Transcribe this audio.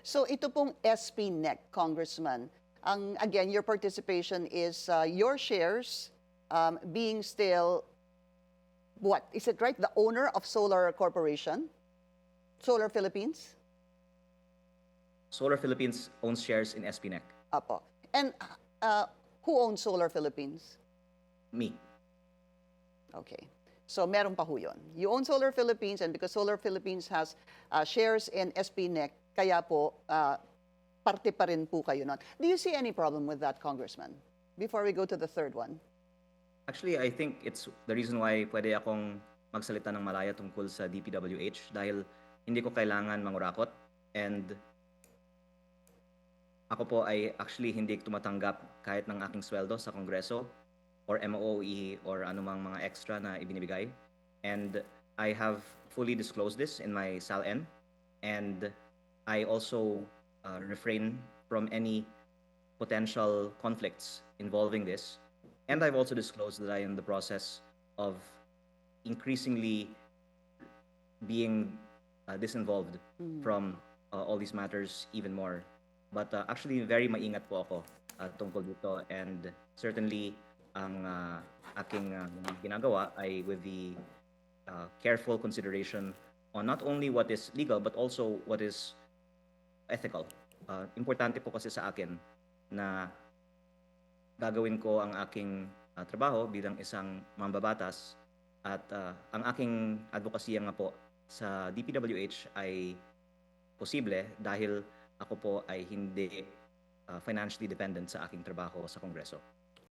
So ito pong SPNEC, Congressman, again, your participation is your shares being still, what, is it right, the owner of Solar Corporation? Solar Philippines? Solar Philippines owns shares in SPNEC. Apo. And uh, who owns Solar Philippines? Me. Okay. So meron pa ho yun. You own Solar Philippines, and because Solar Philippines has shares in SPNEC, kaya po parte pa rin po kayo nun. Do you see any problem with that, Congressman? Before we go to the third one. Actually, I think it's the reason why pwede akong magsalita ng malaya tungkol sa DPWH dahil hindi ko kailangan mangurakot, and ako po ay actually hindi tumatanggap kahit ng aking sweldo sa Kongreso or MOE or anumang mga extra na ibinibigay. And I have fully disclosed this in my SALN, and I also refrain from any potential conflicts involving this. And I've also disclosed that I am in the process of increasingly being disinvolved from all these matters even more. But actually, very maingat po ako tungkol dito, and certainly ang aking ginagawa ay with the careful consideration on not only what is legal but also what is ethical. Importante po kasi sa akin na gagawin ko ang aking trabaho bilang isang mambabatas, at ang aking advokasya nga po sa DPWH ay posible dahil ako po ay hindi financially dependent sa aking trabaho sa Kongreso.